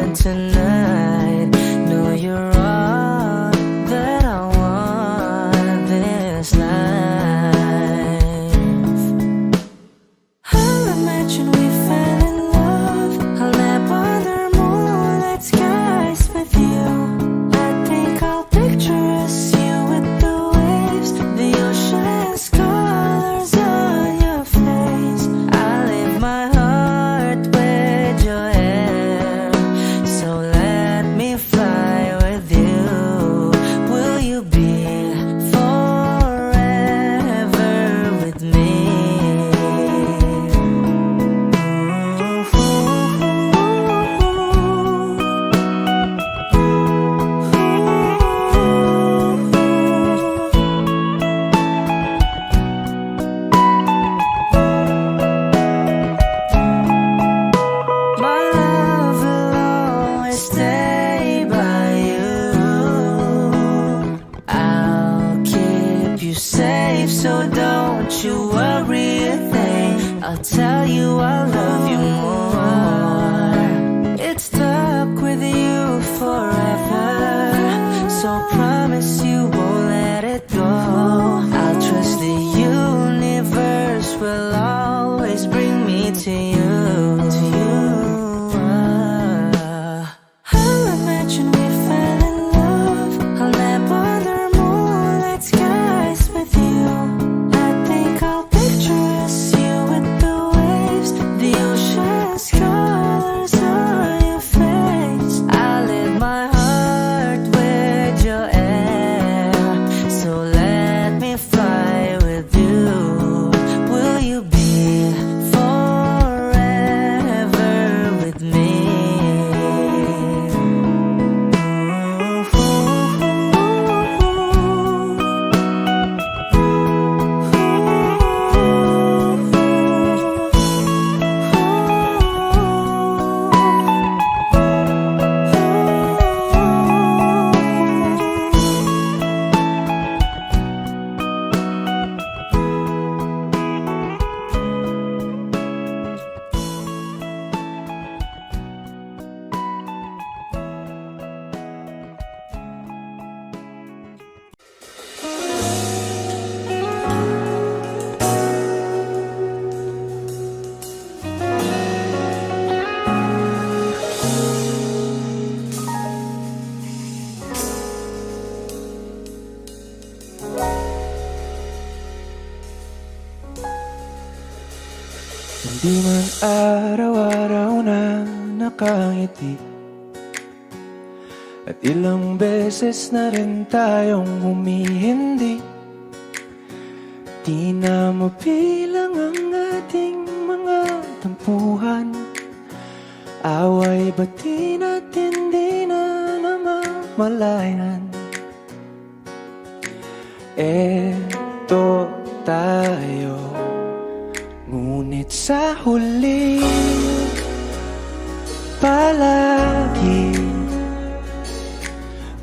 again tonight. Know you're all that I want this life. I'll imagine we fell in love. I'll nap under moonlight skies with you. I think I'll picture us, you with the waves, the ocean's colors on your face. I leave my heart with your hair, so let me fly with you. Will you be forever with me? My love will always stay by you. I'll keep you safe, so don't you worry a thing. I'll tell you I love you more. It's stuck with you forever, so promise you won't let it go. I'll trust the universe will always bring me to you. I'll imagine we fell in love. I'll nap under moonlight skies with you. I think I'll picture us, you with the waves, the ocean's colors on your face. I leave my heart with your air, so let me fly with you. Will you be forever with me? Hindi man araw-araw na nakangiti, at ilang beses na rin tayong humihindi. Di na mabilang ang ating mga tampuhan. Away ba't di natin di na namamalayan? Eto tayo, ngunit sa huli palagi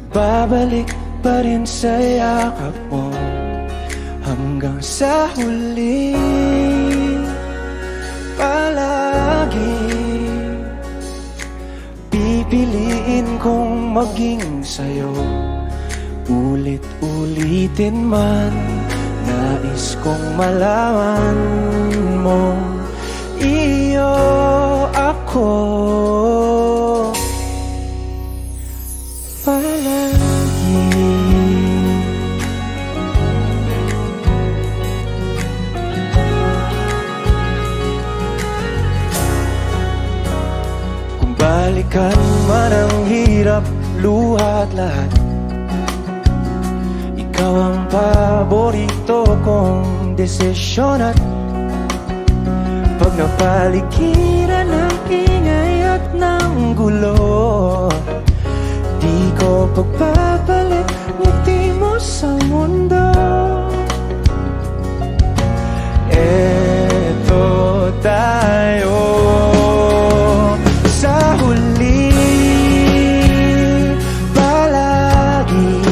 babalik pa rin sa yakap mo. Hanggang sa huli palagi pipiliin kong maging sa'yo. Ulit-ulitin man, nais kong malaman mo, iyo ako palagi. Kung balikan man ang hirap, luha at lahat, ikaw ang paborito kong desisyon. At pag napaligiran ng ingay at ng gulo, di ko pagpapalit ngiti mo sa mundo. Eto tayo sa huli palagi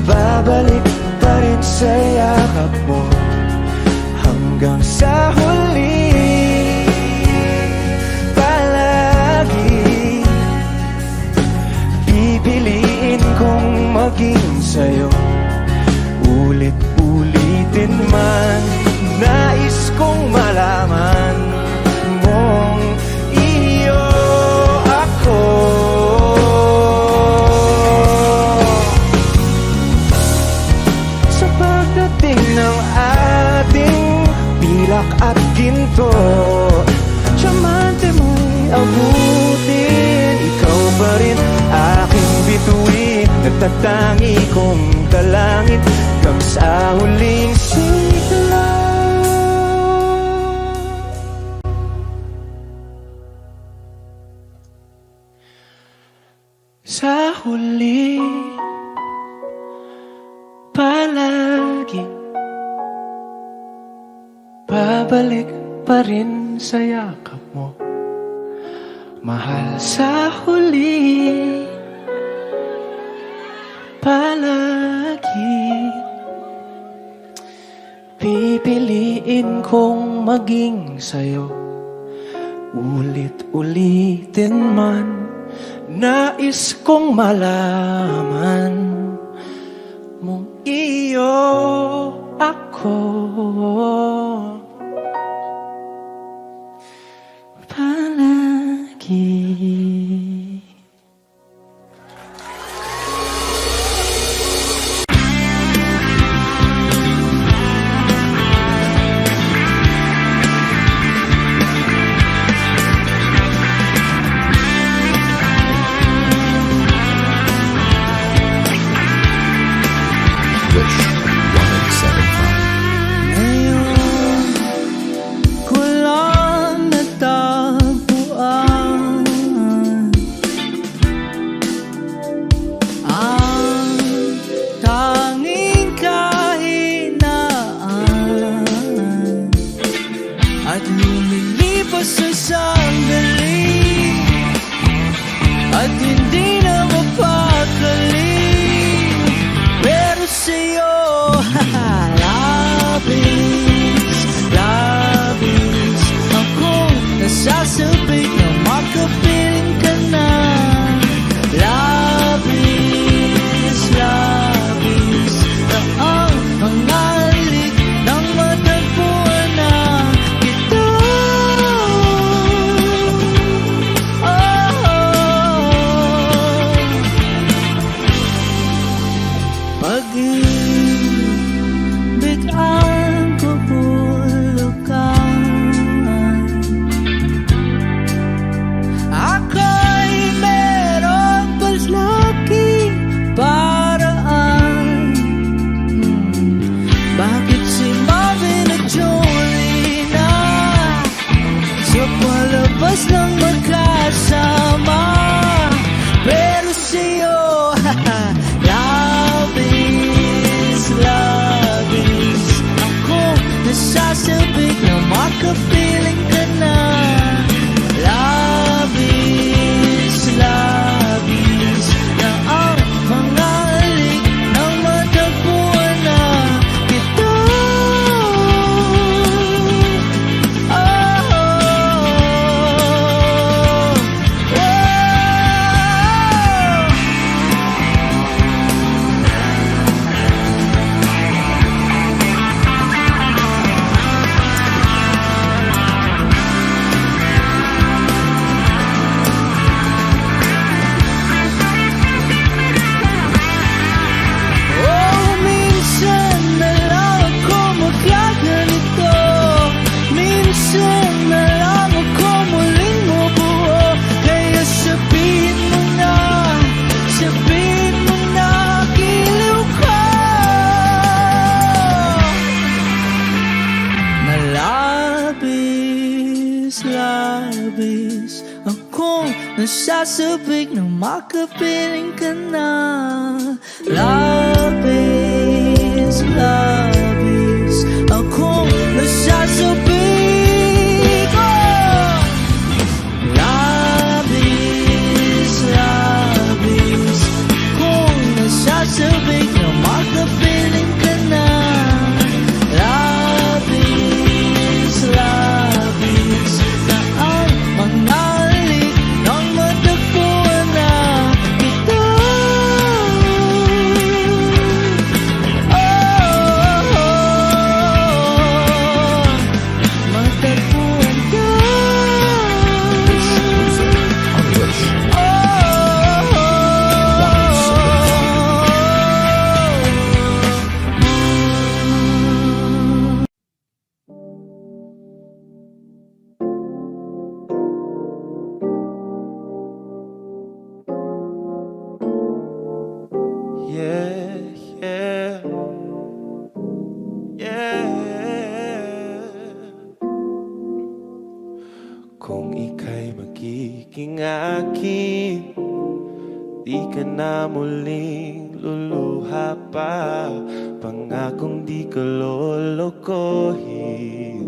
babalik pa rin sa yakap mo. Hanggang sa huli palagi maging sa'yo. Ulit-ulitin man, nais kong malaman mong iyo ako. Sa pagdating ng ating pilak at ginto, tiyamante mo'y abutin. Ikaw pa rin aking bituin, nagtatangi kong dalangin hanggang sa huling sigla. Sa huli, palagi babalik pa rin sa yakap mo, mahal. Sa huli, palagi pipiliin kong maging sa'yo. Ulit-ulitin man, nais kong malaman mong iyo ako. Palagi. Wish 175. Ngayon ko lang natagpuan ang tanging kahinaan at lumilipas sa sandali at hindi na mapakali. Pero sa'yo, labis, labis akong nasasabik na makapiling ka na. Labis, labis na ang mga halik ng matagpuan na kita. Pag-ibig ang kabulukan, ako'y merong paslaking paraan. Bakit si Marvin at Jolie na sa palabas lang magkasama? Pero sa'yo, labis, labis akong nasasabik na makapiling ka na. Labis, labis na ang mga halik ng matagpuan na kita. Minsan na lang ako magkaganito, minsan na lang ako muling mabuo. Kaya sabihin mo na, giliw ka na labis, labis akong nasasabik na makapiling ka na. Labis, labis akong nasasabik, labis, labis akong nasasabik na makapiling ka na. Labis, labis na ang mga halik ng matagpuan na kita. akin. Di ka na muling luluha pa, pangakong di ka lolokohin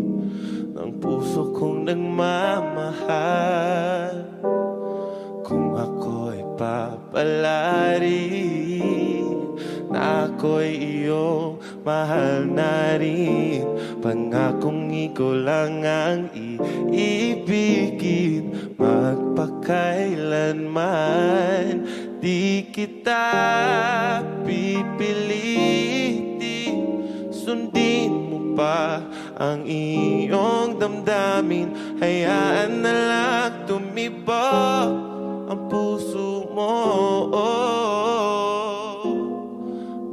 ng puso kong nagmamahal. Kung ako'y papalari na ako'y iyong mahal na rin, pangakong ikaw lang ang iibigin magpakailanman. Di kita pipilitin, sundin mo pa ang iyong damdamin. Hayaan na lang tumibok ang puso mo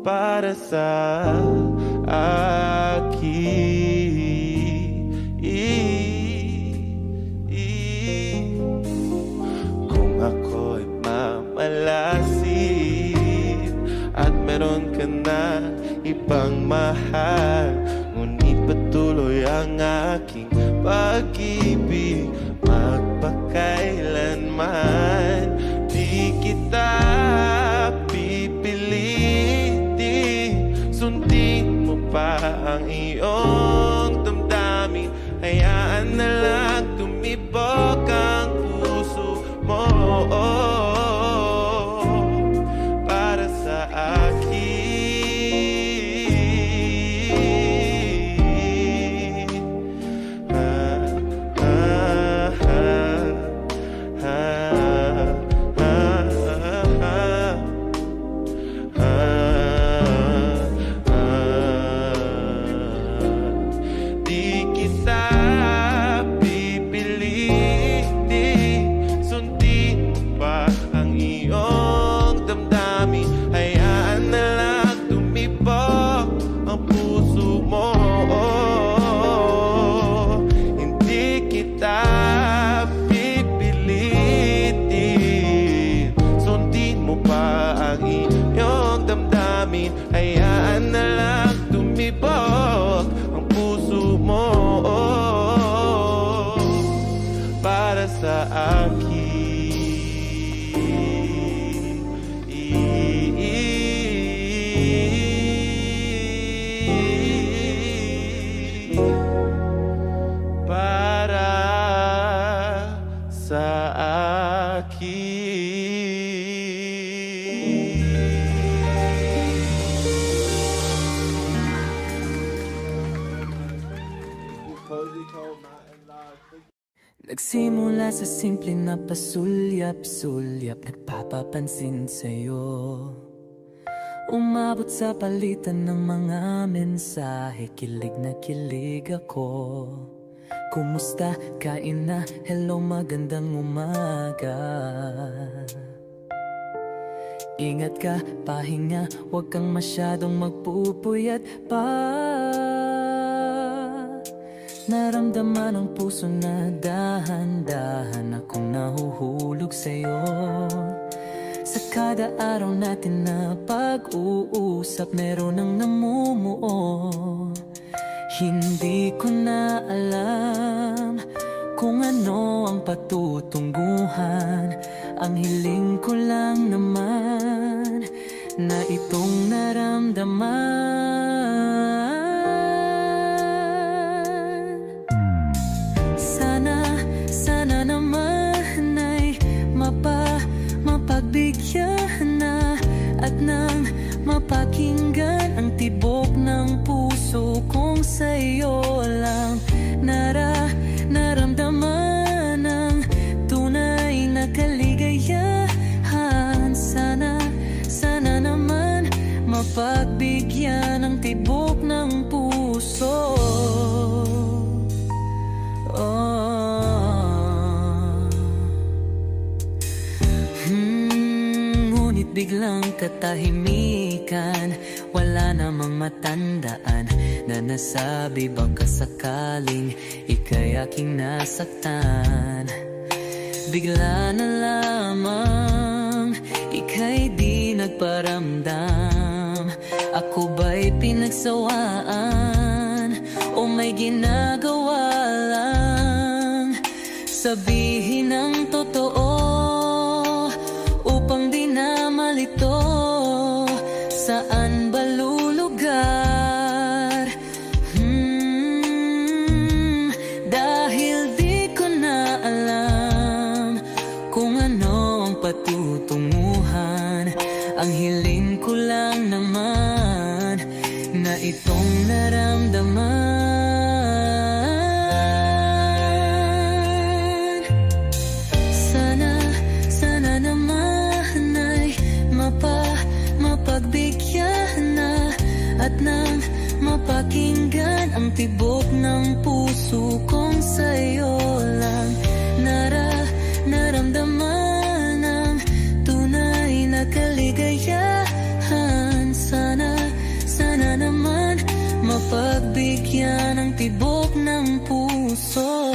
para sa akin. Kung ako'y mamalasin at meron ka na ibang mahal, ngunit patuloy ang aking pag-ibig magpakailanman. Di kita pipilitin, sundin mo pa ang iyong damdamin. Hayaan na lang tumibok ang puso mo para sa akin. Di kita pipilitin, sundin mo pa ang iyong damdamin. Hayaan na lang tumibok ang puso mo. Hindi kita pipilitin, sundin mo pa ang iyong damdamin. Hayaan na lang tumibok ang puso mo para sa akin. Para sa akin. Nagsimula sa simple na pasulyap-sulyap, nagpapapansin sa'yo. Umabot sa palitan ng mga mensahe, kilig na kilig ako. Kumusta? Kain na? Hello, magandang umaga. Ingat ka, pahinga, huwag kang masyadong magpupuyat pa. Naramdaman ang puso na dahan-dahan akong nahuhulog sa'yo. Sa kada araw natin na pag-uusap, meron ang namumuo. Hindi ko na alam kung ano ang patutungguhan. Ang hiling ko lang naman na itong naramdaman. Sana naman ay mapagbigyan na at nang mapakinggan ang tibok ng puso kong sa'yo lang naramdaman ang tunay na kaligayahan. Sana naman mapagbigyan ang tibok ng puso. Ngunit biglang katahimikan, wala namang matandaan na nasabi baka sakaling ika'y aking nasaktan. Bigla na lamang ika'y di nagparamdam. Ako ba'y pinagsawaan o may ginagawa lang? Sabihin ang totoo, saan ba lulugar? Dahil di ko na alam kung ano ang patutunguhan. Ang hiling ko lang naman na itong naramdaman. Sana naman ay mapagbigyan na at nang mapakinggan ang tibok ng puso kong sa'yo lang naramdaman ang tunay na kaligayahan. Sana naman mapagbigyan ang tibok ng puso.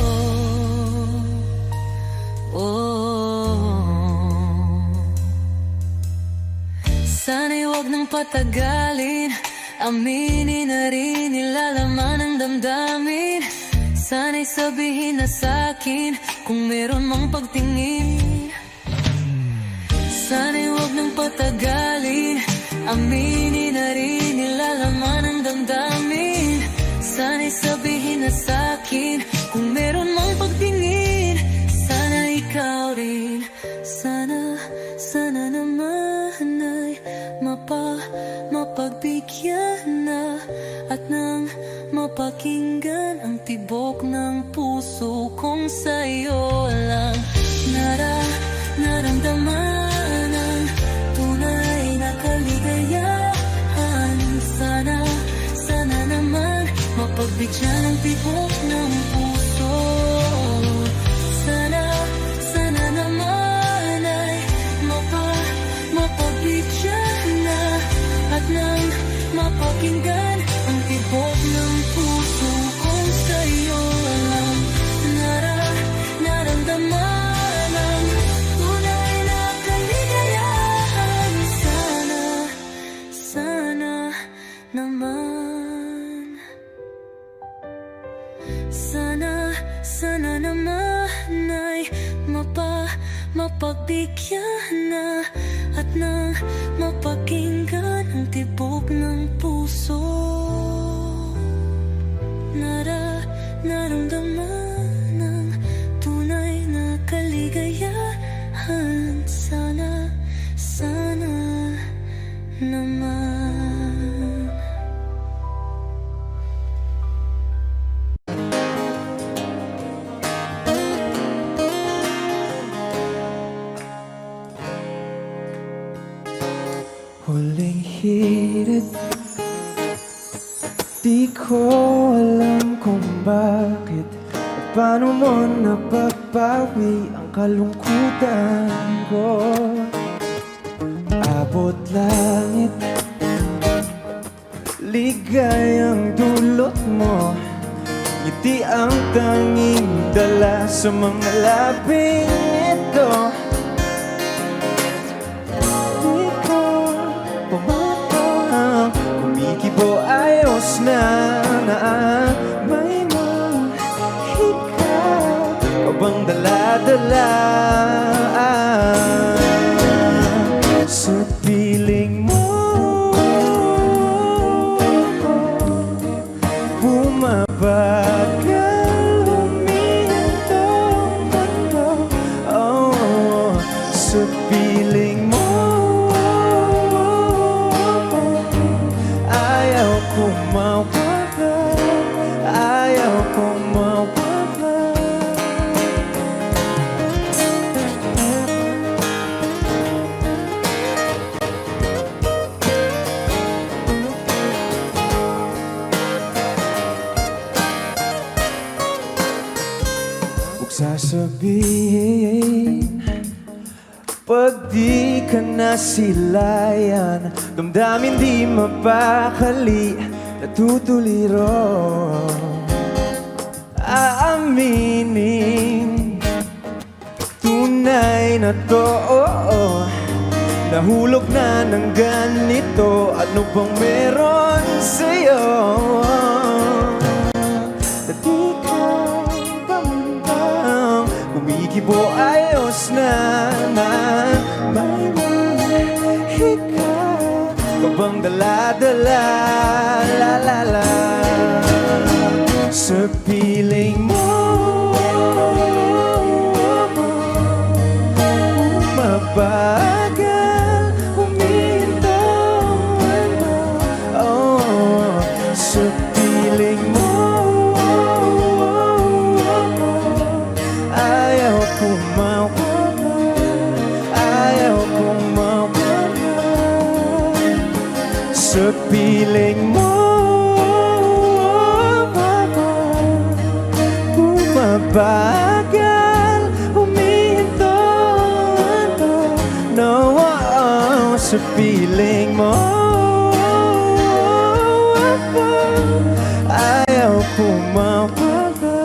Sana'y huwag nang patagalin, aminin na rin nilalaman ng damdamin. Sana'y sabihin na sa'kin kung meron mang pagtingin. Sana'y huwag nang patagalin, aminin na rin nilalaman ng damdamin. Sana'y sabihin na sa'kin kung meron mang pagtingin. Sana ikaw rin, sana naman ay mapagbigyan na at nang mapakinggan ang tibok ng puso kong sa'yo lang naramdaman ang tunay na kaligayahan. Sana naman mapagbigyan ang tibok ng puso. Sana naman ay mapagbigyan na at nang mapakinggan ang tibok ng puso kong sa'yo lang naramdaman ang tunay na kaligayahan. Sana naman, sana naman ay mapagbigyan na at nang mapakinggan ang tibok ng puso. Naramdaman ang tunay na kaligayahan. Sana naman. Huling hirit, di ko alam kung bakit at paano mo napapawi ang kalungkutan ko. Abot langit, ligayang dulot mo, ngiti ang tanging dala sa mga labing ito. Kumikibo ayos na may mahika ka bang dala-dala sa piling mo. Bumabagal huminto ang mundo, oh, sa piling mo. Ayaw kong mawala. Huwag sasabihin pag di ka nasilayan, damdamin di mapakali, natutuliro. Aaminin tunay na to, nahulog na ng ganito. Ano bang meron sa'yo? Di ka bang kumikibo ayos na may mahika ka bang dala-dala, la-la-la. Sa piling mo mabagal huminto, oh, sa piling mo ayaw kong mawala, ayaw kong mawala. Sa piling mo mabagal huminto, no, oh, sa piling mo ayaw kong mawala,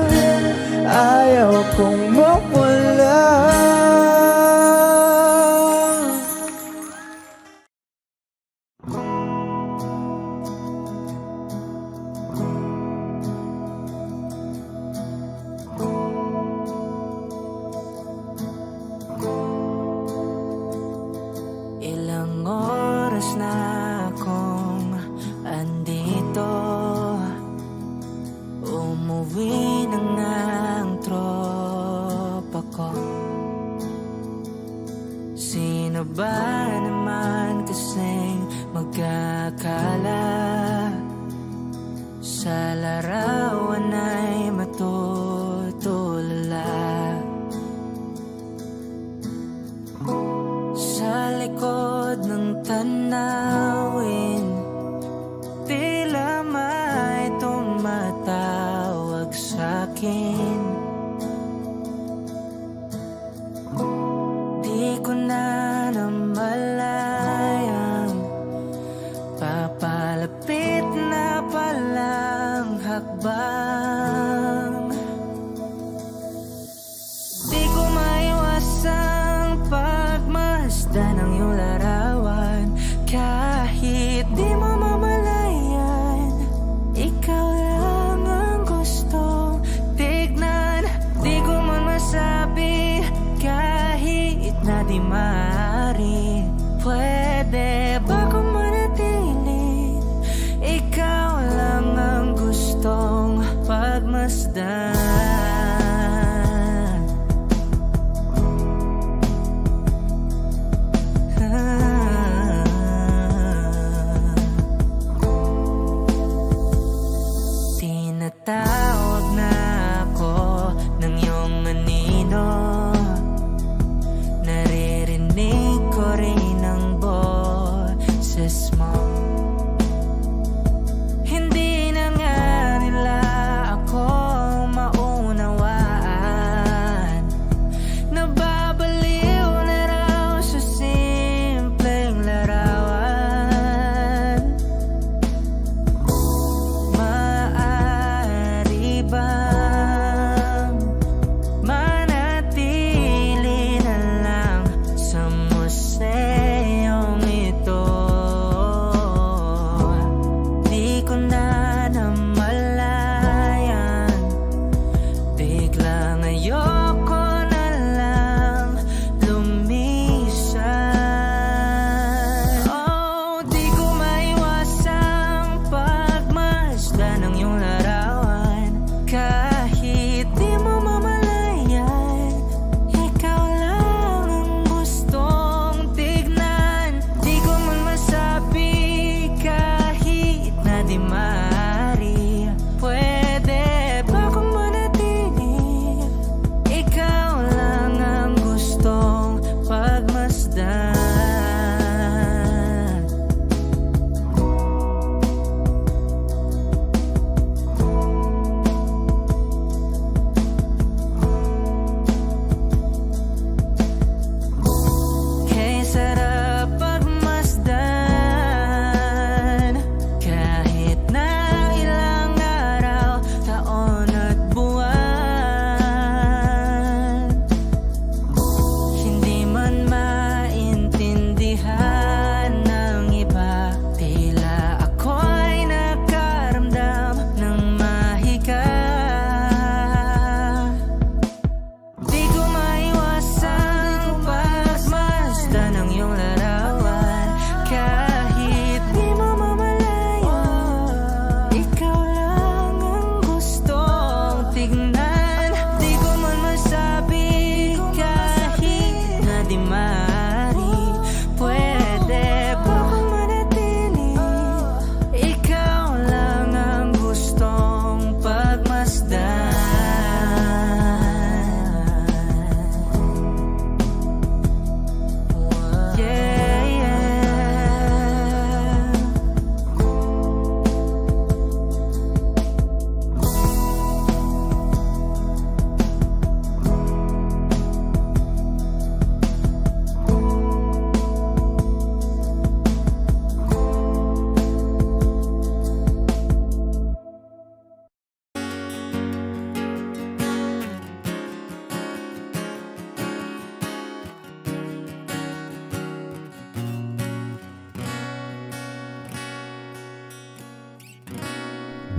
ayaw kong mawala. Ilang oras na akong andito, umuwi na nga ang tropa ko. Sino ba naman kasing magkakala sa larawan ay matutulala? Sa likod ng tanawin, tila may tumatawag sa'kin. Di ko na namalayang papalapit na palang hakbang. Di ko maiwasang pagmasdan ng iyong larawan, kahit di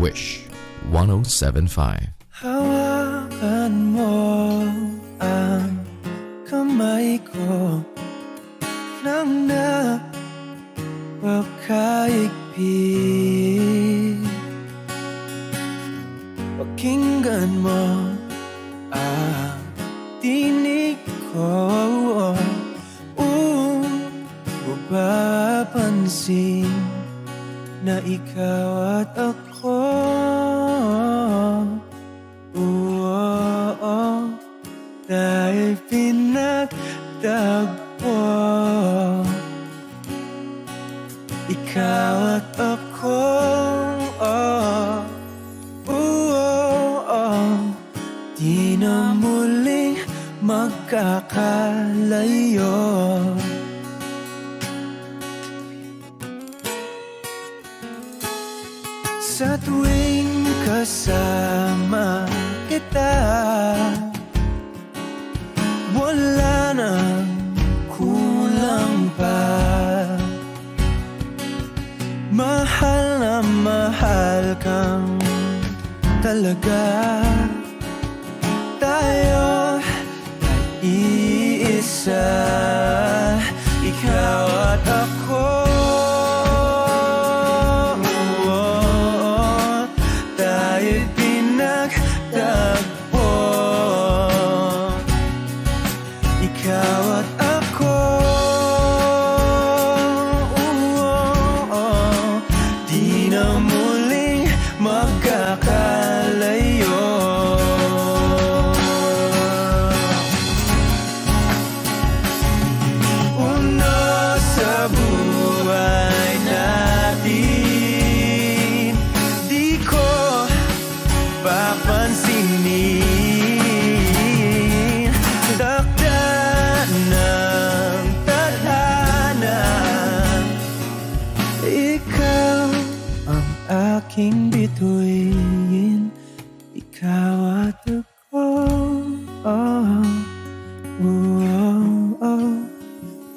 Wish 107.5. Hawakan mo ang kamay ko nang napakaigpit. Pakinggan mo ang tinig ko, mapapansin na ikaw at ako. Dahil pinagtagpo, ikaw at ako. Di na muling magkakalayo. Sa tuwing kasama kita, wala nang kulang pa. Mahal na mahal kang talaga. Tayo ay iisa, ikaw at ako. Tayo'y pinagtagpo, ikaw at ako. Di na muling magkakalayo. Uno sa buhay natin, di ko papansinin. Takda ng tadhana, ikaw ang aking bituin, ikaw at ako.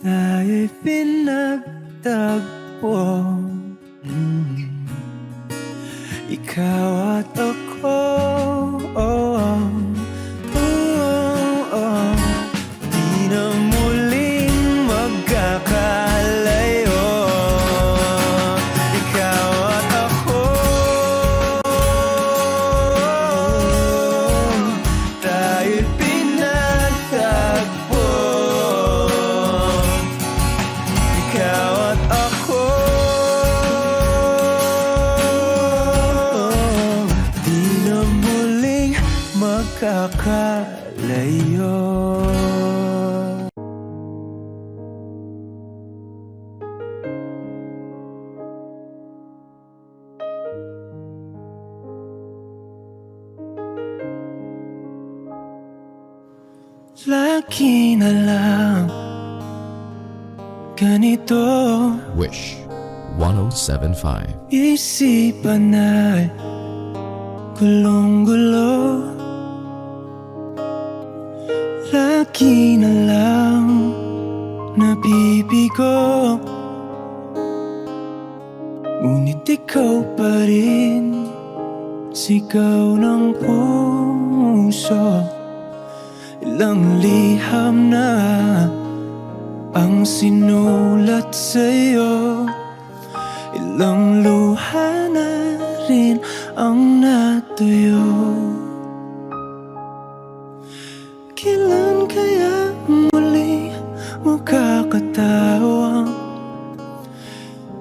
Tayo'y pinagtagpo, ikaw at ako. Di na muling magkakalayo, ikaw at ako. Tayo'y pinagtagpo, ikaw at ako. Di na muling magkakalayo. Lagi na lang ganito, Wish 107.5. isipan ay gulong-gulo. Lagi na lang nabibigo, ngunit ikaw pa rin, sigaw ng puso. Ilang liham na ang sinulat sa'yo, ilang luha na rin ang natuyo. Kailan kaya muli makakatawang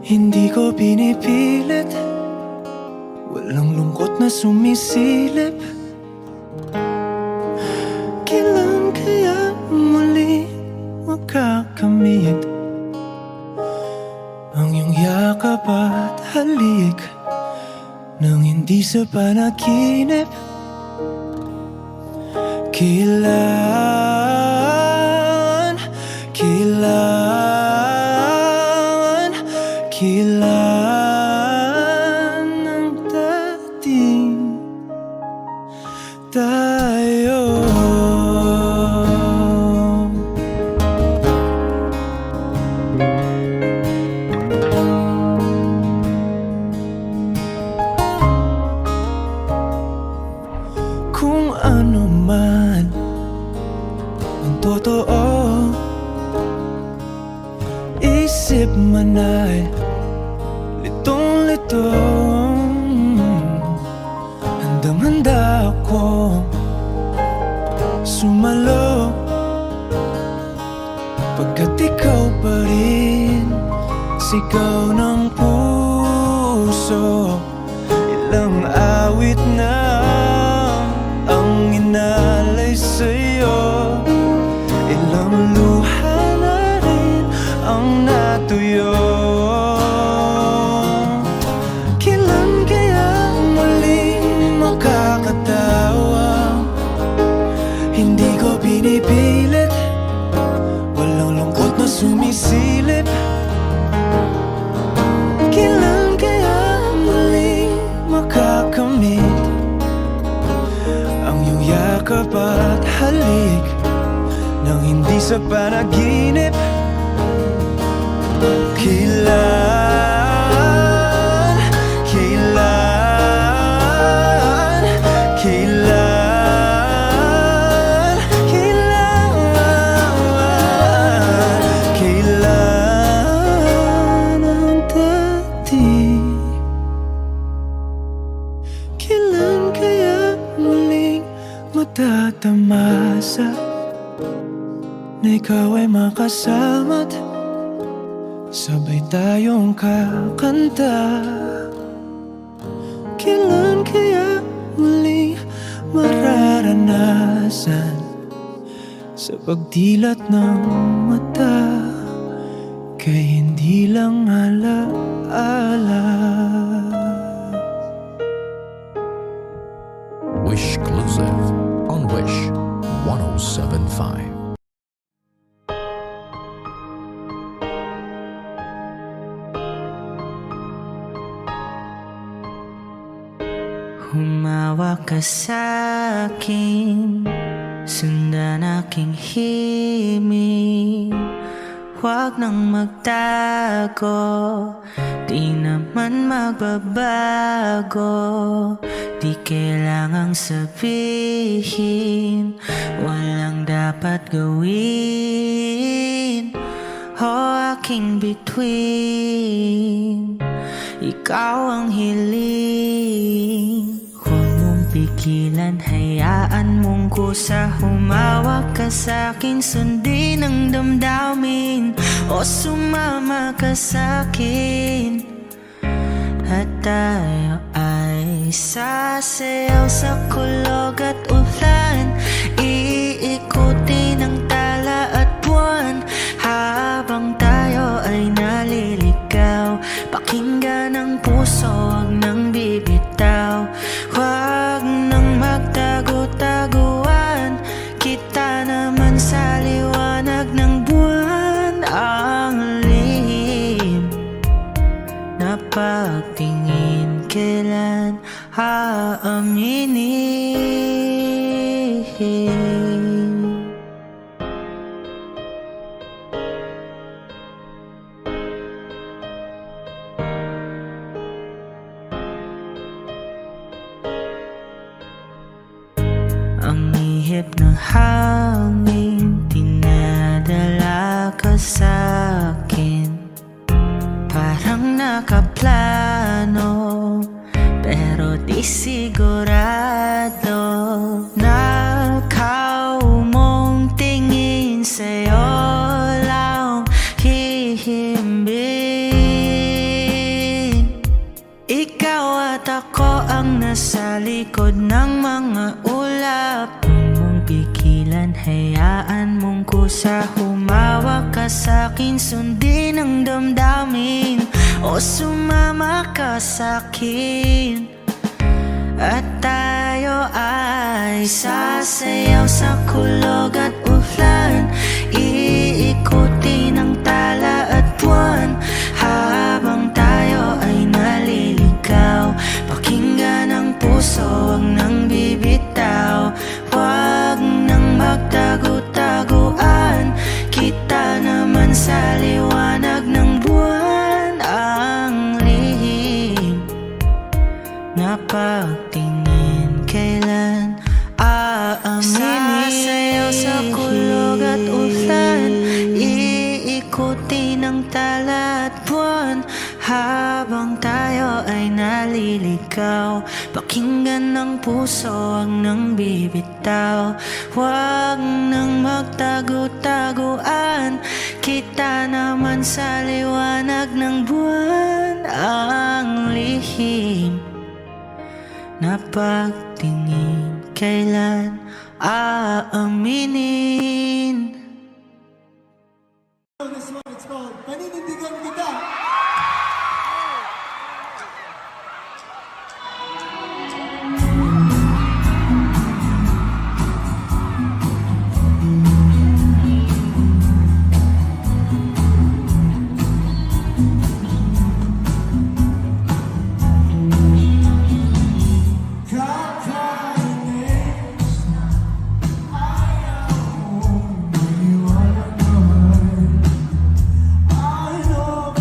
hindi ko pinipilit, walang lungkot na sumisilip. Kailan kaya muli makakamit ang iyong yakap at halik nang hindi sa panaginip? Kailan, kailan, kailan ang dating tayo? litong-lito. Handang-handa akong sumalo, pagkat ikaw pa rin sigaw ng puso. Ilang awit na ang inalay sa'yo, ilang luha na rin ang natuyo. Kailan kaya muling makakatawa? Hindi ko pinipilit, walang lungkot na sumisilip. Kailan kaya muling makakamit ang iyong yakap at halik nang hindi sa panaginip? Kailan, kailan, kailan, kailan, kailan ang dating? Kailan kaya muling matatamasa na ikaw ay makasama't sabay tayong kakanta? Kailan kaya muling mararanasan sa pagdilat ng mata kay hindi lang alaala? Wish Exclusive on Wish 107.5. Humawak ka sa'kin, sundan aking himig. Huwag nang magtago, di naman magbabago. Di kailangang sabihin, walang dapat gawin. O aking bituin, ikaw ang hiling. Huwag mong pigilan, hayaan mong kusa. Humawak ka sa'kin, sundin ang damdamin. O sumama ka sa'kin, at tayo ay sasayaw sa kulog at ulan. Iikutin ang tala at buwan habang tayo ay naliligaw. Pakinggan ang puso, huwag nang bibitaw. Huwag nang magtago-taguan, kita naman sa liwanag ng buwan. Ang lihim na pagtingin, kailan aaminin? Ang ihip ng hangin, dinadala ka sa'kin. Parang nakaplano, pero di sigurado. Nakaw mong tingin, sa'yo lang hihimbing. Ikaw at ako ang nasa likod ng mga ulap. Huwag mong pigilan, hayaan mong kusa. Humawak ka sa'kin, sundin ang damdamin. O sumama ka sa'kin, at tayo ay sasayaw sa kulog at ulan. Iikutin ang tala at buwan habang tayo ay naliligaw. Pakinggan ang puso, huwag nang bibitaw. Huwag nang magtago-taguan, kita naman sa liwanag ng buwan. Ang lihim na pagtingin, kailan aaminin? Sasayaw sa kulog at ulan. Habang tayo ay naliligaw, pakinggan ng puso, huwag nang bibitaw. Huwag nang magtago-taguan, kita naman sa liwanag ng buwan. Ang lihim na pagtingin, kailan aaminin? This one, it's called Paninindigan Kita. I know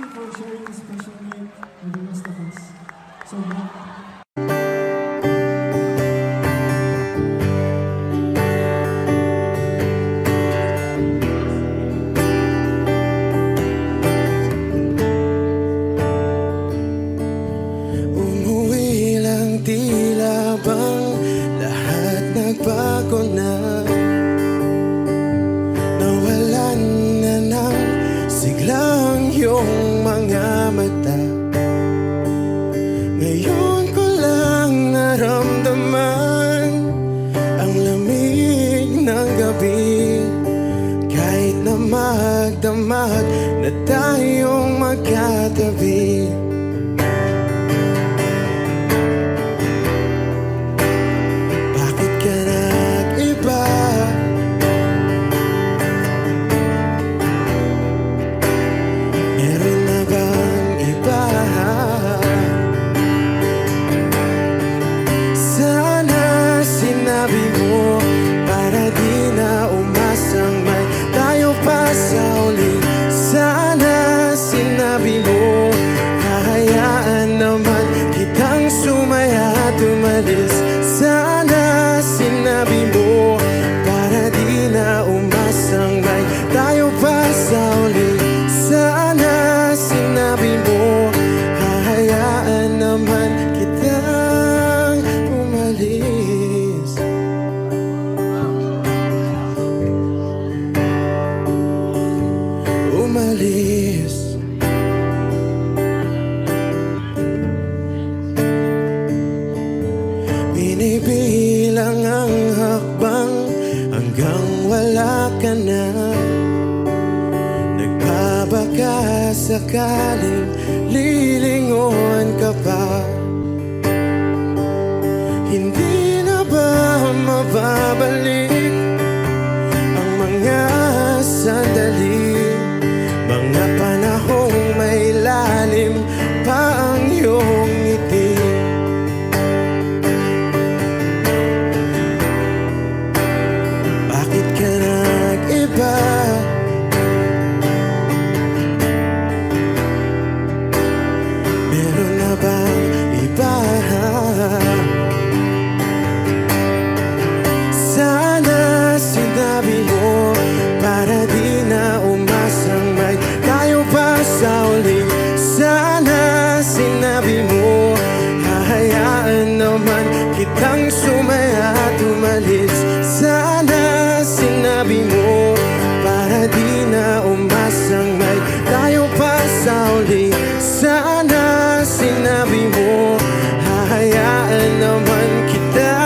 you for sharing this special night with the rest of us. Sobra. Umuwi lang tila bang lahat nagbago na. Nawalan na ng siglang iyong mga mata. Ngayon ko lang naramdaman ang lamig ng gabi. Kahit na magdamag na tayong magkatabi. Bakit ka nag-iba? Meron na bang iba? Sana sinabi mo para di na umasang may tayo pa sa uli. Sana sinabi mo hahayaan naman kitang sumaya at umalis. Sana sinabi mo para di na umasang may tayo pa sa uli. Sana sinabi mo hahayaan naman kitang umalis. Umalis. Binibilang ang hakbang hanggang wala ka na. Nagbabaka sakaling lilingon ka pa. Hindi na ba mababalik ang mga sandali, mga panahong may lalim pa ang iyong ngiti? Bakit ka nag-iba? Meron na bang iba? Sana sinabi mo para di na umasang may tayo pa sa uli. Sana sinabi mo hahayaan naman kitang sumaya at umalis. Sana sinabi mo para di na umasang may tayo pa sa uli. Sana sinabi mo hahayaan naman kita.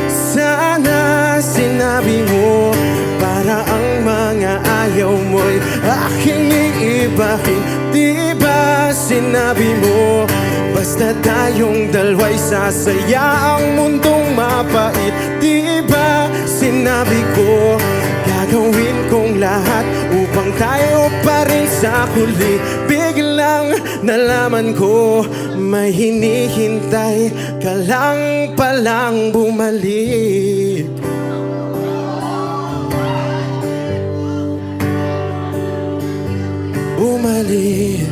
Sana sinabi mo para ang mga ayaw mo'y aking iibahin. Di ba sinabi mo basta tayong dalawa'y sasaya ang mundong mapait? Di ba sinabi ko gagawin kong lahat upang tayo pa rin sa huli? Biglang nalaman ko may hinihintay ka lang palang bumalik. Bumalik.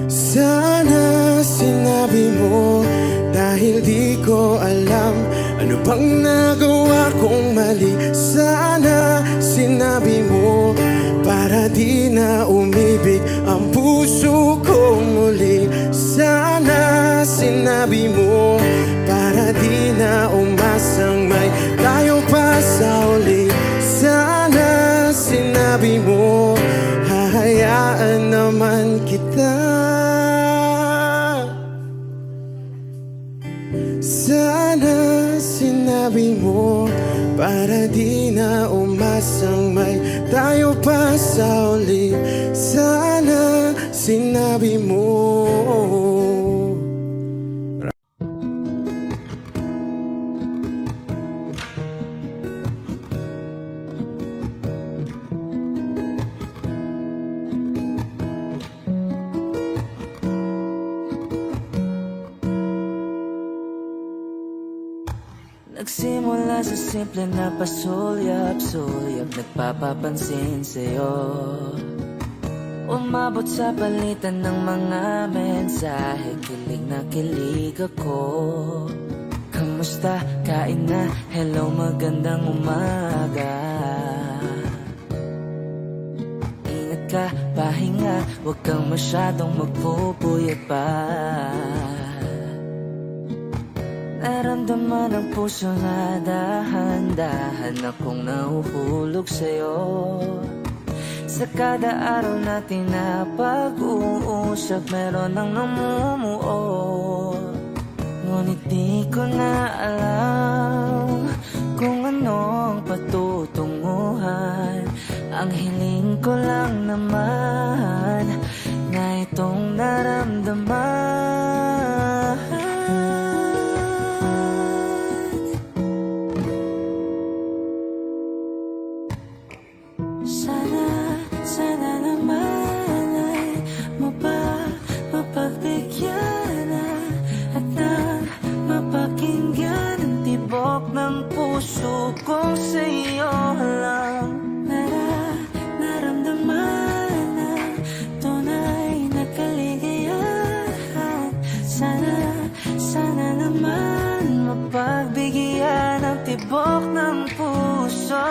Sana sinabi mo dahil di ko alam ano bang nagawa kong mali. Sana sinabi mo para di na umibig ang puso ko muli. Sana sinabi mo para di na umasang may tayo pa sa uli. Sana sinabi mo hahayaan naman kita. Sana sinabi mo para di na umasang may tayo pa sa uli. Sana sinabi mo. Nagsimula sa simple na pasulyap-sulyap, nagpapapansin sa'yo. Umabot sa palitan ng mga mensahe, kilig na kilig ako. Kamusta? Kain na? Hello, magandang umaga. Ingat ka, pahinga, huwag kang masyadong magpupuyat pa. Naramdaman ang puso na dahan-dahan akong nahuhulog sa'yo. Sa kada araw natin na pag-uusap, meron ang namumuo. Ngunit di ko na alam kung ano ang patutunguhan. Ang hiling ko lang naman na itong naramdaman. Sana naman ay mapagbigyan na at nang mapakinggan ang tibok ng puso kong sa'yo lang. Naramdaman na tunay na kaligayahan. Sana naman mapagbigyan ang tibok ng puso.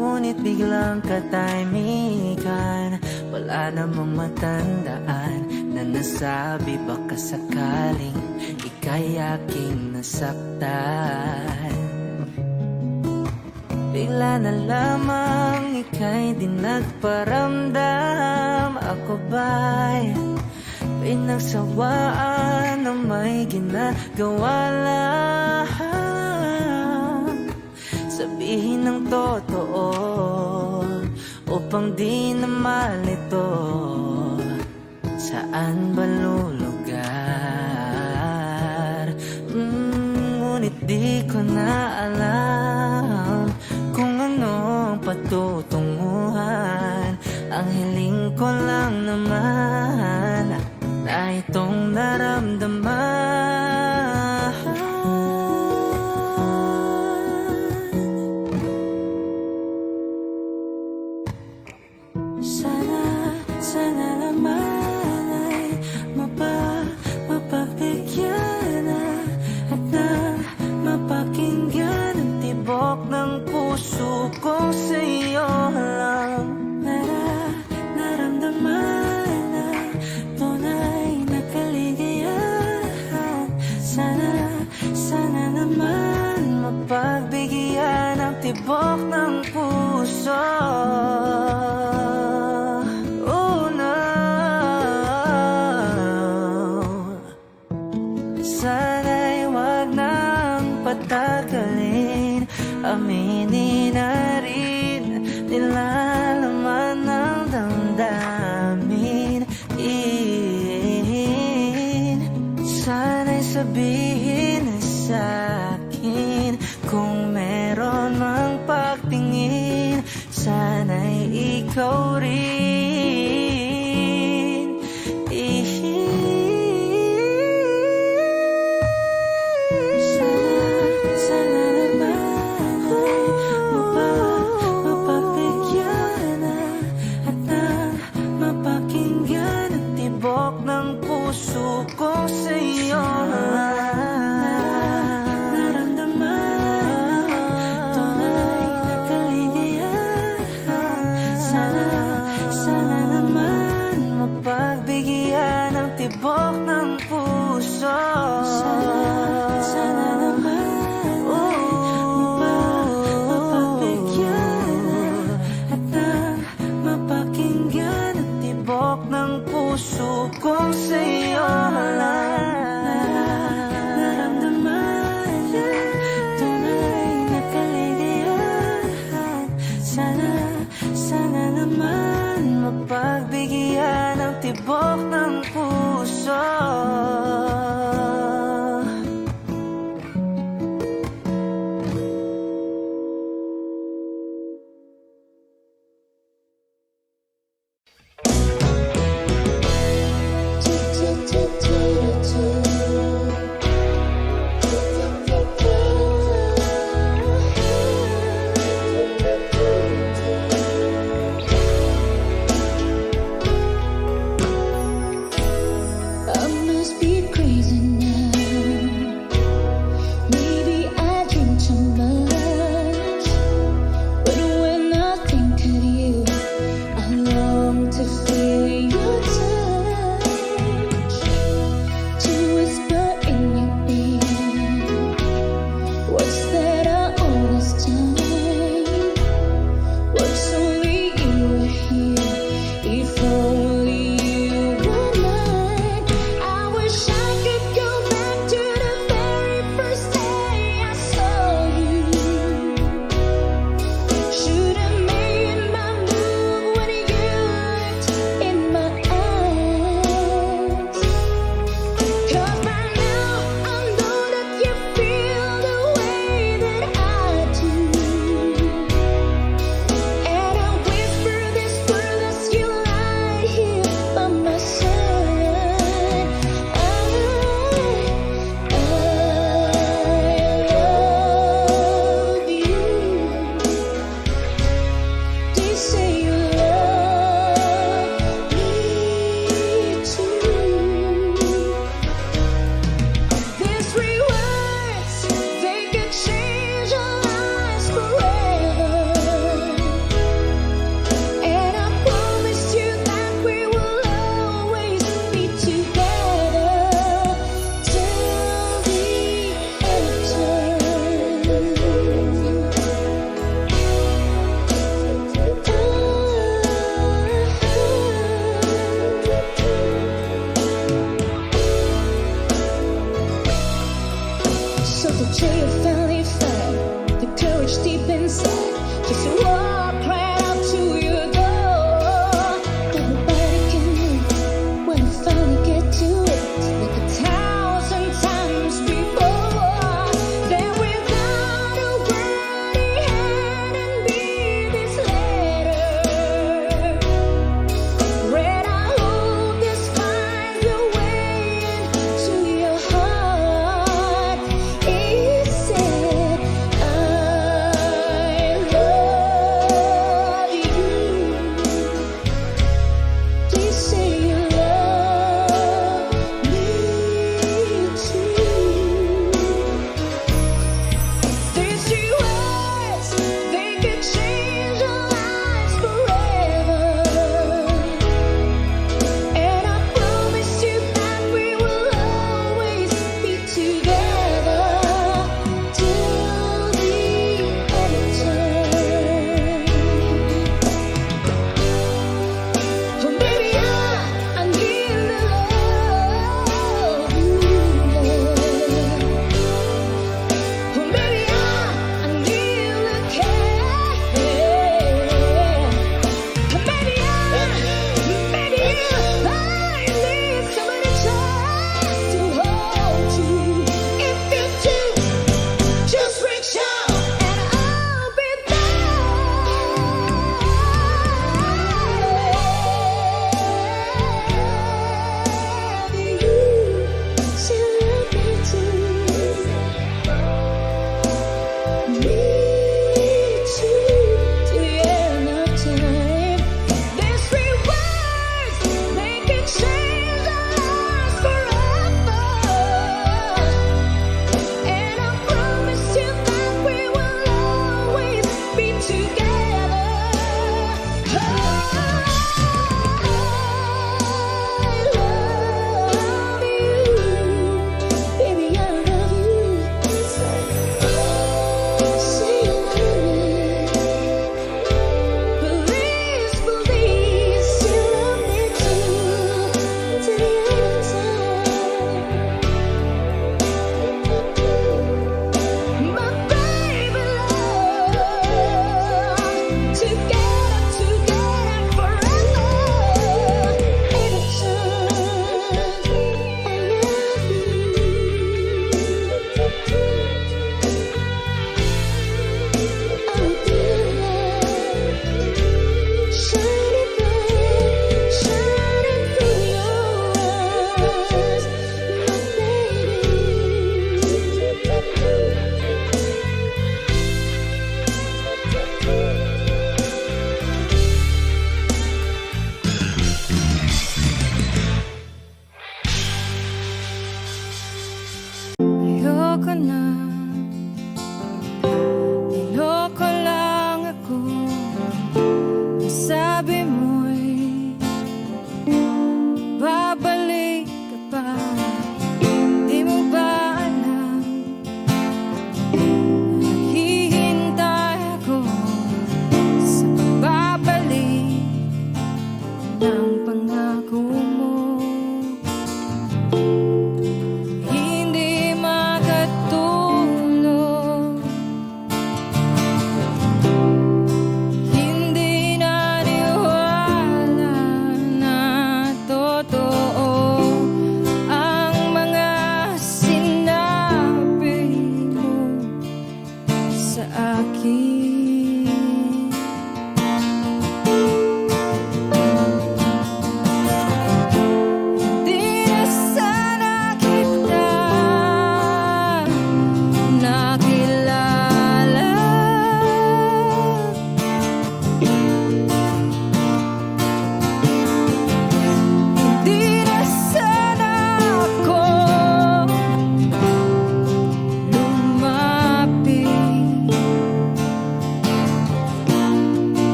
Ngunit biglang katahimikan, wala namang matandaan na nasabi baka sakaling ika'y aking nasaktan. Bigla na lamang ika'y di nagparamdam. Ako ba'y pinagsawaan na may ginagawa lang? Sabihin ng totoo upang di na malito. Saan ba lulugar? Ngunit di ko na alam kung ano ang patutunguhan. Ang hiling ko lang naman na itong naramdaman. Sana naman ay mapagbigyan na at nang mapakinggan ang tibok ng puso kong sa'yo lang. Naramdaman na tunay na kaligayahan. Sana naman mapagbigyan ang tibok ng puso. Sana'y wag nang patagalin, aminin na rin nilalaman ng damdamin. Sana'y sabihin na sa'kin kung meron mang pagtingin. Sana'y ikaw rin. Puso ko sa'yo naramdaman tunay na kaligayahan. Sana naman mapagbigyan ang tibok ng puso. Sana naman mapagbigyan at nang mapakinggan ang tibok ng puso kong sa'yo naramdaman tunay na kaligayahan. Sana naman mapagbigyan ang tibok ng puso.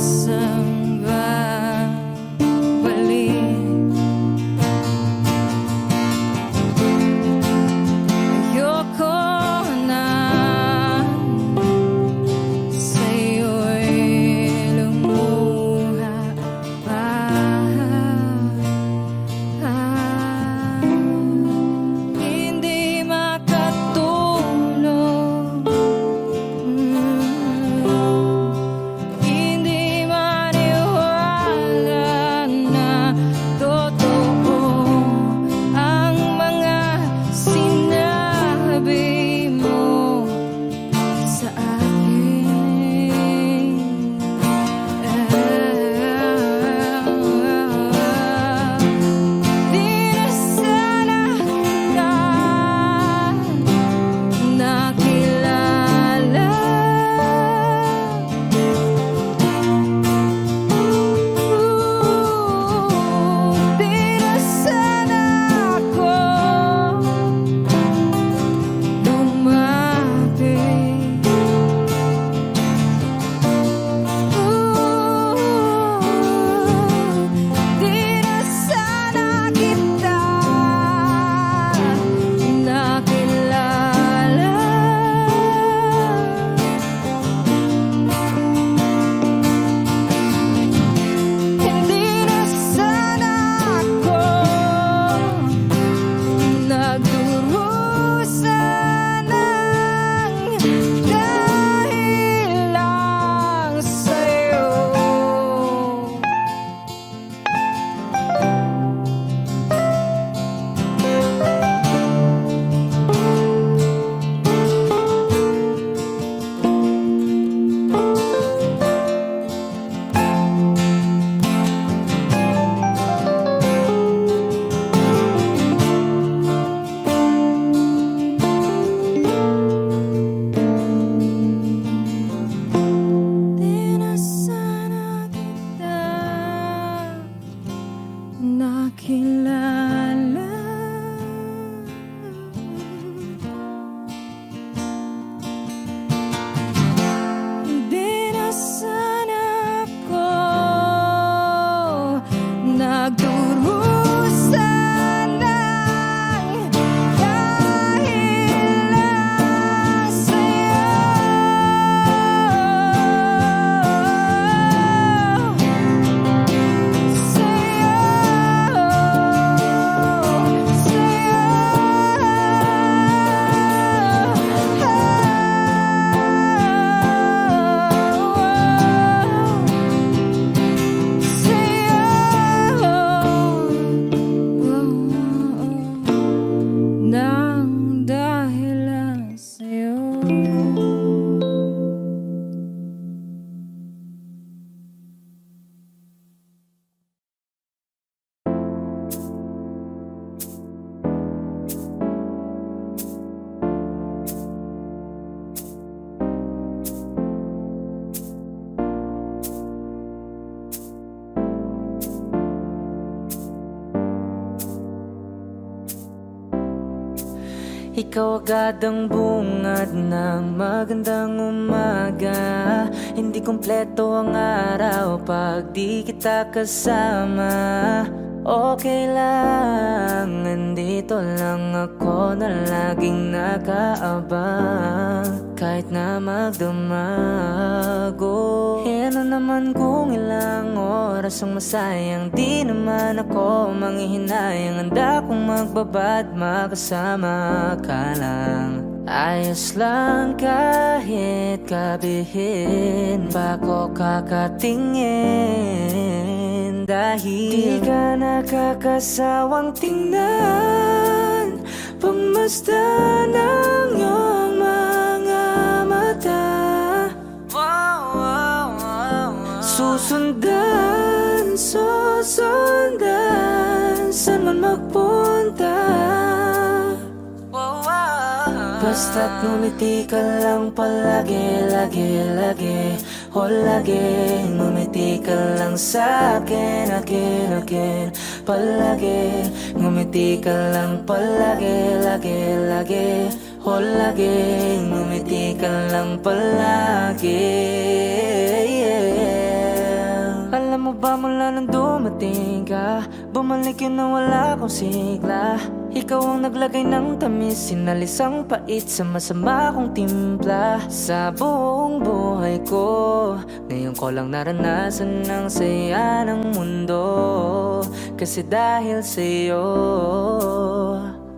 kusang babalik. Ayoko na sa'yo'y lumuha pa. Hindi makatulog, hindi maniwala na totoo ang mga sinabi mo sa akin. Di na sana kita nakilala. Di na sana ako lumapit. Di na sana kita nakilala. Hindi na sana ako nagdurusa ng dahil lang sa'yo. Di na sana kita nakilala. Di na sana ako nagdurusa ng dahil lang sa'yo. Nang dahil lang sa'yo. Ikaw agad ang bungad ng magandang umaga. Hindi kumpleto ang araw pag di kita kasama. Okay lang, nandito lang ako na laging nakaabang. Kahit na magdamago, ano naman kung ilang oras ang masayang. Di naman ako manghihinayang, handa kong magbabad makasama ka lang. Ayos lang kahit kabihin pa ko kakatingin. Dahil di ka nakakasawang tingnan, pagmasdan ng iyong mga mata. Susundan, susundan, saan man magpunta. Basta't ngumiti ka lang palagi, lagi, lagi. O lagi, ngumiti ka lang sa'kin, akin, akin. Palagi, ngumiti ka lang palagi, lagi, lagi. O lagi, ngumiti ka lang palagi, yeah. ba mula nang dumating ka? Bumalik yun na wala akong sigla. Ikaw ang naglagay ng tamis, sinalis ang pait sa masama kong timpla. Sa buong buhay ko, ngayon ko lang naranasan ng saya ng mundo. Kasi dahil sa'yo,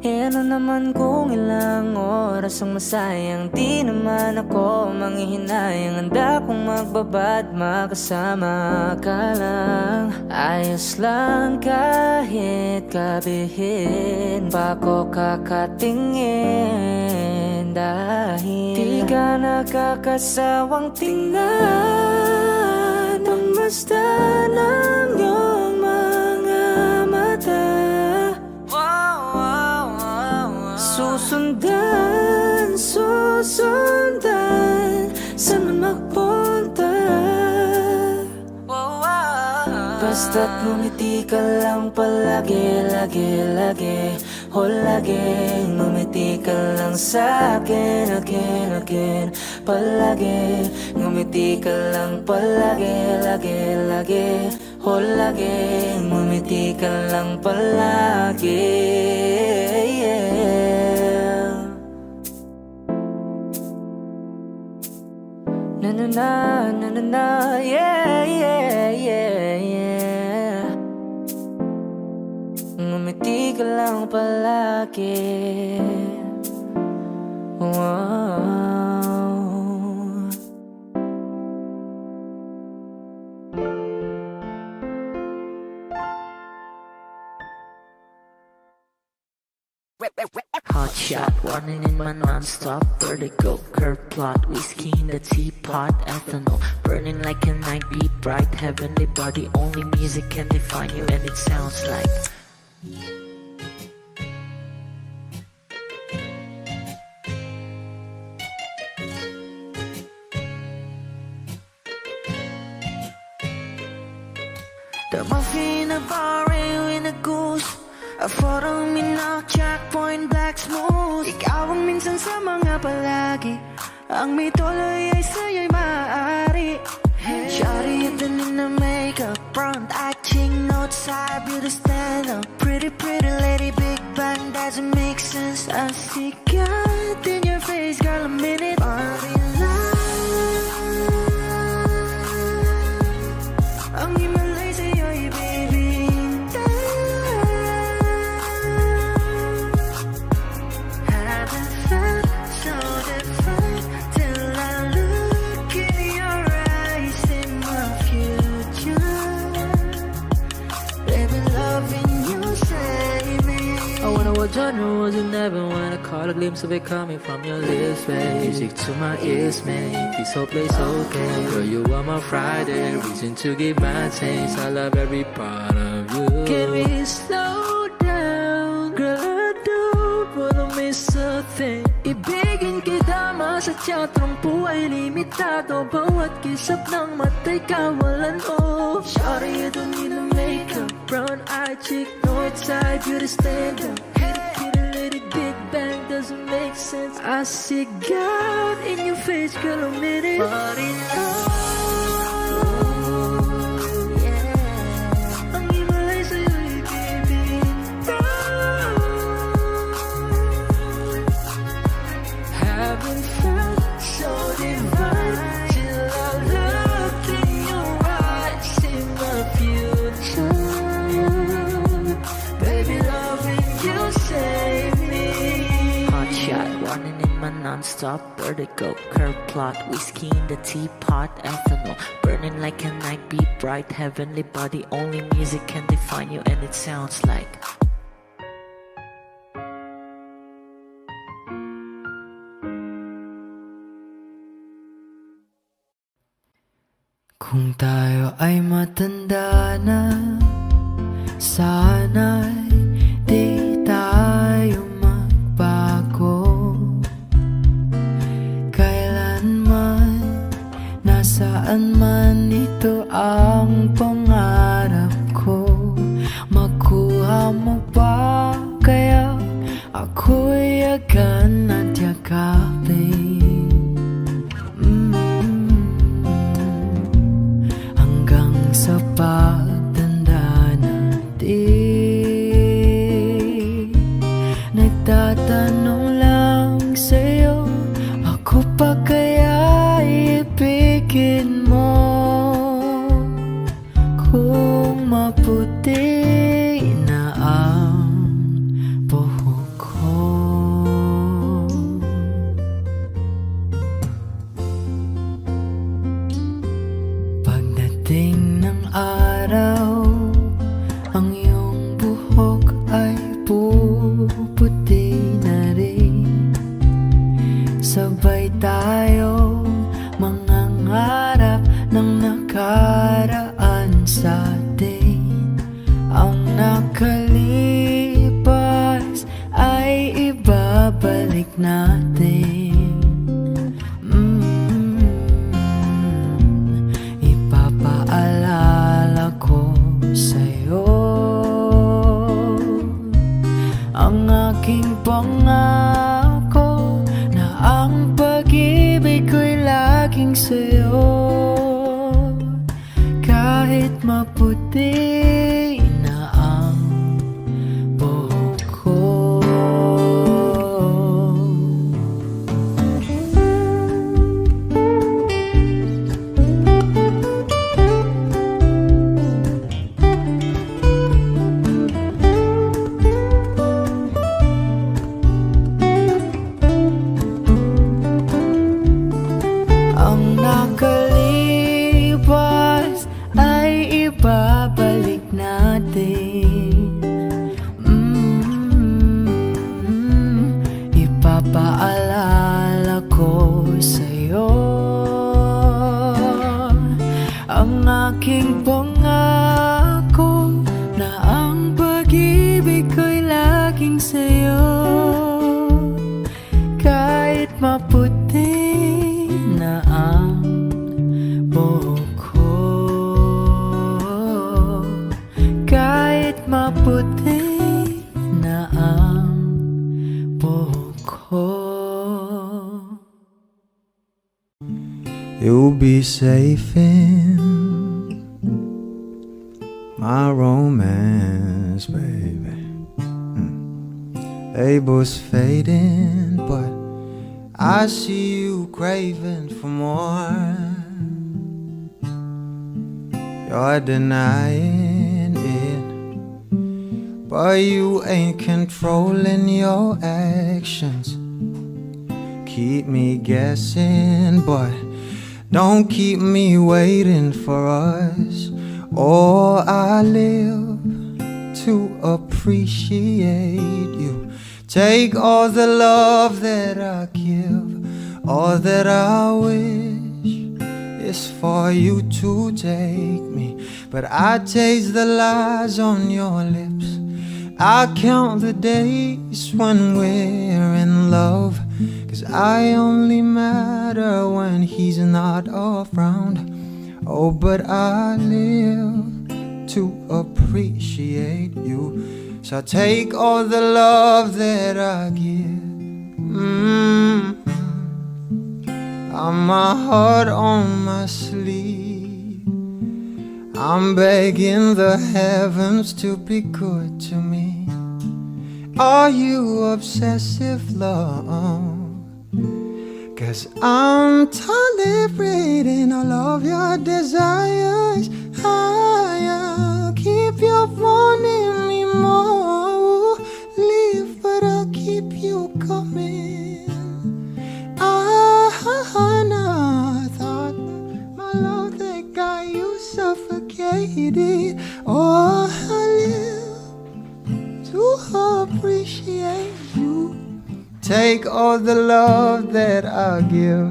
ano naman kung ilang oras ang masayang, di naman ako manghihinayang. Handa kong magbabad, makasama ka lang. Ayos lang kahit gabihin pa ko kakatingin. Dahil di ka nakakasawang tingnan ang basta ng iyong mga mata. Susundan, susundan, saan man magpunta. Basta't ngumiti ka lang palagi, lagi, lagi. O lagi, ngumiti ka lang sa'kin, again, again. Palagi, ngumiti ka lang palagi, lagi, lagi. O lagi, ngumiti ka lang palagi, yeah. Na na na, na na na, yeah, yeah, yeah, yeah. Ngumiti ka lang palagi. Wow. Hot shot, running in my non-stop vertigo. Curve plot, whiskey in the teapot, ethanol burning like a night, be bright, heavenly body. Only music can define you, and it sounds like the muffin, a bar, in a goose. A photo mina, checkpoint, black smooth. Ikaw ang minsan sa mga palagi. Ang may tuloy ay sa'yo'y maaari. Shawty, ito na makeup, front eye, ching, note side, beauty stand up. Pretty, pretty lady, big bang, doesn't make sense. I see God in your face, girl, a minute. Party lang. Ang himalay sa'yo'y baby. Genre you never wanna call a glimpse of it coming from your lips, babe. Music to my ears, make this whole place okay. Girl, you are my Friday, reason to give my taste. I love every part of you. Can we slow down? Girl, I don't wanna miss a thing. Ibigin kita, masadya, trangpo ay limitado. Bawat kisap ng mata'y kawalan mo. Shawty, you don't need no makeup, brown eye, chick, north side, beauty stand up. Big bang doesn't make sense. I see God in your face, girl, a minute. But in love, yeah. Ang himalay sa'yo'y baby. Haven't felt so divine till I look in your eyes, in my future. Baby, loving you save me. Shot, running in my non-stop vertigo. Curve plot, whiskey in the teapot, ethanol burning like a night, be bright, heavenly body. Only music can define you, and it sounds like Kung tayo ay matanda na, sana'y di tayo magbago. Kailanman, nasaan man, ito ang pangarap ko. Makuha mo ba kaya ako'y agad at yakapin? Hanggang sa pag Pagdating ng araw, ang iyong buhok ay puputi na rin. Sabay tayo mangangarap ng nakaraan sa atin. Ang nakalipas ay ibabalik natin. Ipapaalala ko sa'yo ang aking pangako na ang pag-ibig ko'y laging sa'yo. Kahit maputi na ang buhok ko. Ang nakalipas ay ibabalik natin. Ipapaalala ko sa'yo ang aking pangako na ang pag-ibig ko'y laging sa'yo. Kahit maputi na ang buhok ko, kahit maputi na ang buhok ko. You'll be safe in my romance, baby. Labels fading, but I see you craving for more. You're denying it, but you ain't controlling your actions. Keep me guessing, but don't keep me waiting for us. Oh, I live to appreciate you. Take all the love that I give, all that I wish is for you to take me. But I taste the lies on your lips. I count the days when we're in love, 'cause I only matter when he's not around. Oh, but I live to appreciate you. So take all the love that I give. I'm my heart on my sleeve. I'm begging the heavens to be good to me. Are you obsessive, love? 'Cause I'm tolerating all of your desires. I'll keep you wanting me more. Leave, but I'll keep you coming. I thought my love that got you suffocated. Oh, I live to appreciate you. Take all the love that I give,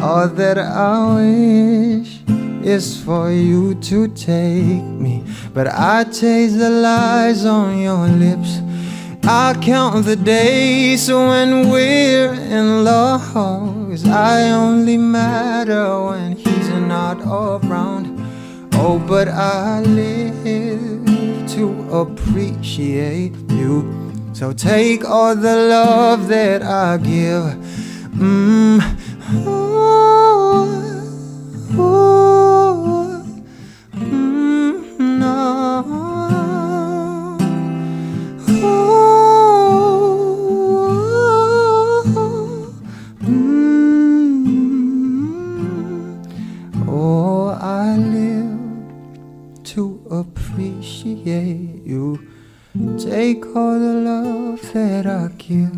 all that I wish is for you to take me. But I taste the lies on your lips. I count the days when we're in love, 'cause I only matter when he's not around. Oh, but I live to appreciate you. So take all the love that I give. Oh, I live to appreciate you. Take all the love that I give,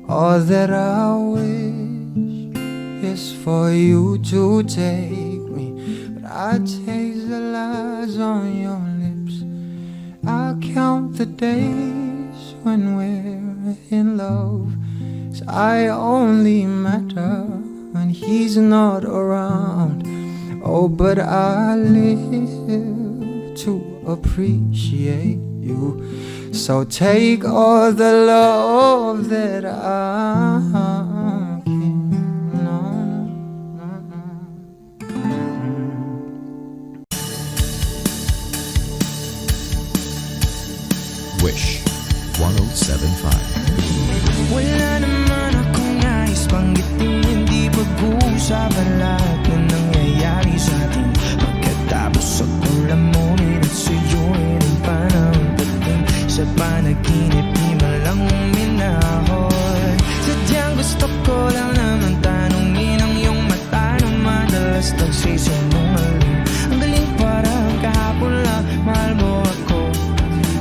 all that I wish is for you to take me. But I taste the lies on your lips. I count the days when we're in love. 'Cause I only matter when he's not around. Oh, but I live to appreciate you. So take all the love that I can. No, no, no. Wish 1075. Wala naman akong nais banggitin, hindi pag-uusapan lahat na nangyayari sa atin. Pagkatapos ako lamunin at suyuin ang panahon pagdating sa panaginip, di man lang uminahon. Sadyang gusto ko lang naman tanungin ang iyong mata na madalas nagsisinungaling. Ang galing parang kahapon lang, mahal mo ako.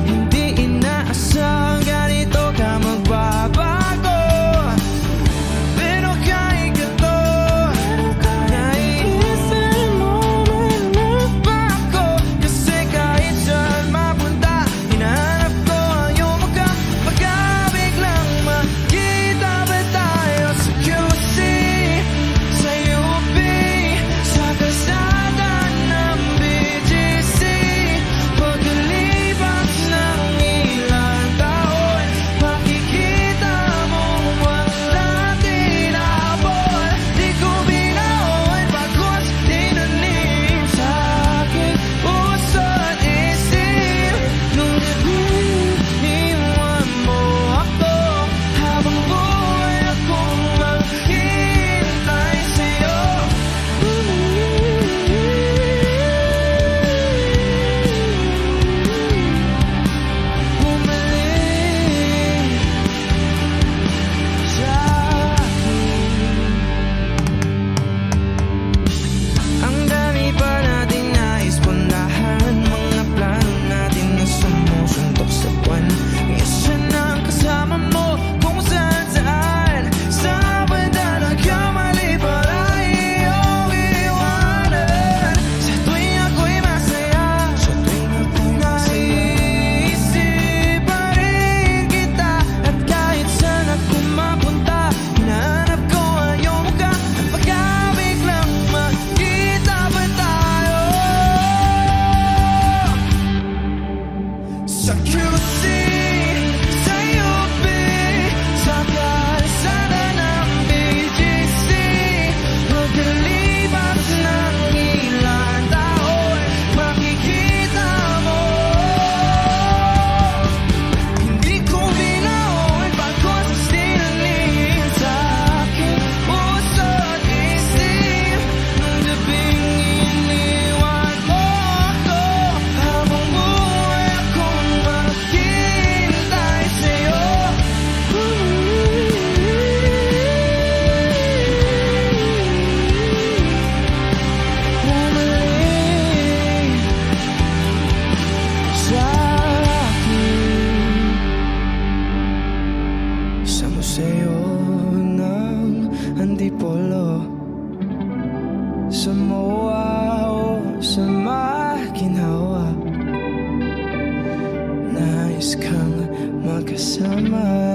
Hindi inaasang ganito ka magbabago. Pero kahit ganito, naiisip mo man ba ako? Kasi kahit saan mapunta, hinahanap ko ang iyong mukha. Baka biglang makita ba tayo sa QC, sa UP, sa kalsada ng BGC? Paglipas ng ilang taon, makikita mong wala tinapon. Di ko binaon pagkos tinanim sa aking puso at isip. Nung iniwan mo ako, habang buhay akong maghihintay sa'yo. Bumalik sa akin. Ang dami pa nating nais puntahan, mga plano natin na sumusuntok sa buwan. Isa na ang kasama mo kung saan saan. Sa banda nagkamali para iyong iwanan. Sa tuwing ako'y masaya, sa tuwing ako'y naiisip pa rin kita. At kahit saan ako mapunta, hinahanap ko ang iyong mukha. At baka biglang makita pa tayo sa QC, sa UP, sa kalsada ng BGC. Pagkalipas ng ilang taon, makikita mo. Hindi ko binaon pagkos tinanim sa aking puso at isip. Nung gabing iniwan mo ako, habang buhay akong maghihintay sa'yo. Bumalik sa akin. Sa museo ng Antipolo, sa MOA o sa maginhawa, nais kang magkasama.